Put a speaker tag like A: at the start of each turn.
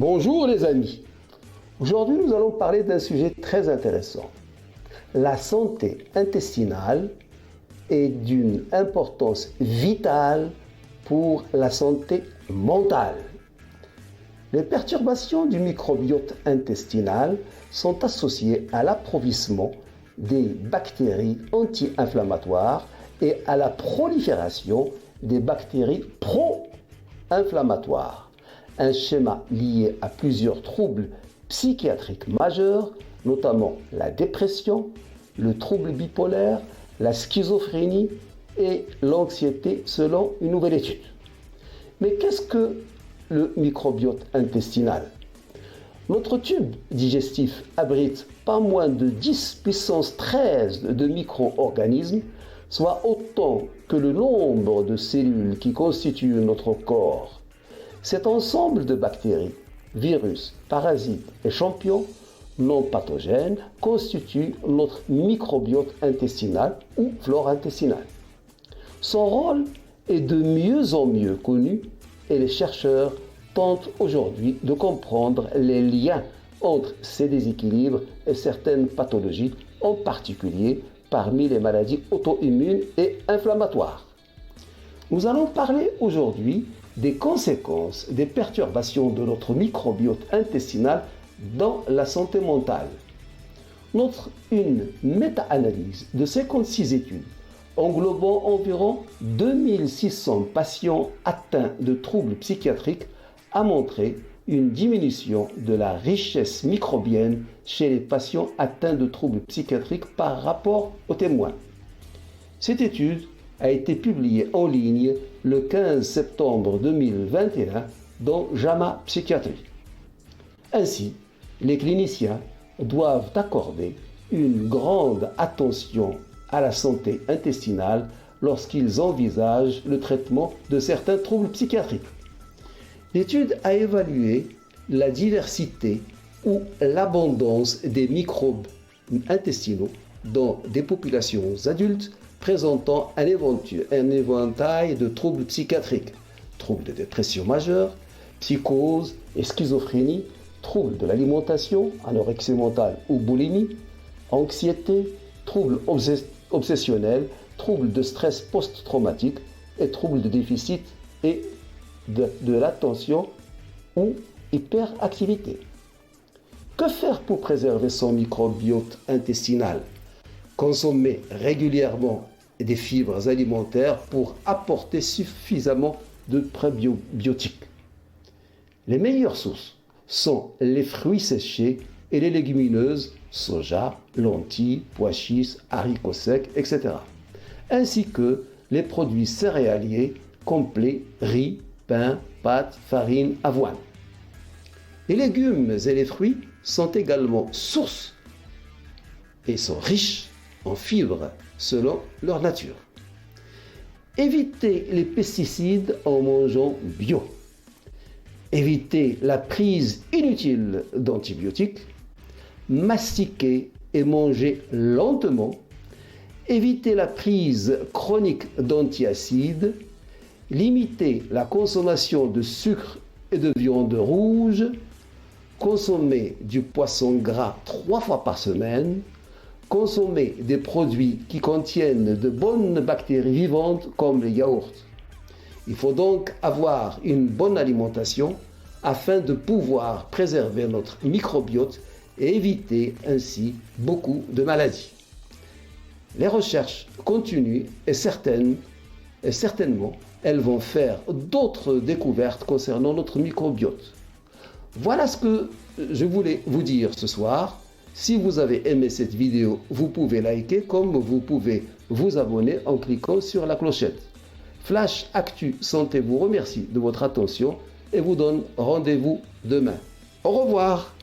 A: Bonjour les amis. Aujourd'hui nous allons parler d'un sujet très intéressant. La santé intestinale est d'une importance vitale pour la santé mentale. Les perturbations du microbiote intestinal sont associées à l'appauvrissement des bactéries anti-inflammatoires et à la prolifération des bactéries pro-inflammatoires. Un schéma lié à plusieurs troubles psychiatriques majeurs, notamment la dépression, le trouble bipolaire, la schizophrénie et l'anxiété selon une nouvelle étude. Mais qu'est-ce que le microbiote intestinal? Notre tube digestif abrite pas moins de 10 puissance 13 de micro-organismes, soit autant que le nombre de cellules qui constituent notre corps. Cet ensemble de bactéries, virus, parasites et champignons non pathogènes constitue notre microbiote intestinal ou flore intestinale. Son rôle est de mieux en mieux connu et les chercheurs tentent aujourd'hui de comprendre les liens entre ces déséquilibres et certaines pathologies, en particulier parmi les maladies auto-immunes et inflammatoires. Nous allons parler aujourd'hui des conséquences des perturbations de notre microbiote intestinal dans la santé mentale. Une méta-analyse de 56 études englobant environ 2600 patients atteints de troubles psychiatriques a montré une diminution de la richesse microbienne chez les patients atteints de troubles psychiatriques par rapport aux témoins. Cette étude a été publiée en ligne le 15 septembre 2021 dans JAMA Psychiatrie. Ainsi, les cliniciens doivent accorder une grande attention à la santé intestinale lorsqu'ils envisagent le traitement de certains troubles psychiatriques. L'étude a évalué la diversité ou l'abondance des microbes intestinaux dans des populations adultes présentant un éventail de troubles psychiatriques, troubles de dépression majeure, psychose et schizophrénie, troubles de l'alimentation, anorexie mentale ou boulimie, anxiété, troubles obsessionnels, troubles de stress post-traumatique et troubles de déficit et de l'attention ou hyperactivité. Que faire pour préserver son microbiote intestinal? Consommer régulièrement des fibres alimentaires pour apporter suffisamment de prébiotiques. Les meilleures sources sont les fruits séchés et les légumineuses, soja, lentilles, pois chiches, haricots secs, etc. Ainsi que les produits céréaliers complets, riz, pain, pâtes, farine, avoine. Les légumes et les fruits sont également sources et sont riches en fibres selon leur nature. Évitez les pesticides en mangeant bio. Évitez la prise inutile d'antibiotiques. Mastiquez et mangez lentement. Évitez la prise chronique d'antiacides. Limitez la consommation de sucre et de viande rouge. Consommez du poisson gras 3 fois par semaine. Consommez des produits qui contiennent de bonnes bactéries vivantes comme les yaourts. Il faut donc avoir une bonne alimentation afin de pouvoir préserver notre microbiote et éviter ainsi beaucoup de maladies. Les recherches continuent et certainement, elles vont faire d'autres découvertes concernant notre microbiote. Voilà ce que je voulais vous dire ce soir. Si vous avez aimé cette vidéo, vous pouvez liker comme vous pouvez vous abonner en cliquant sur la clochette. Flash Actu Santé vous remercie de votre attention et vous donne rendez-vous demain. Au revoir.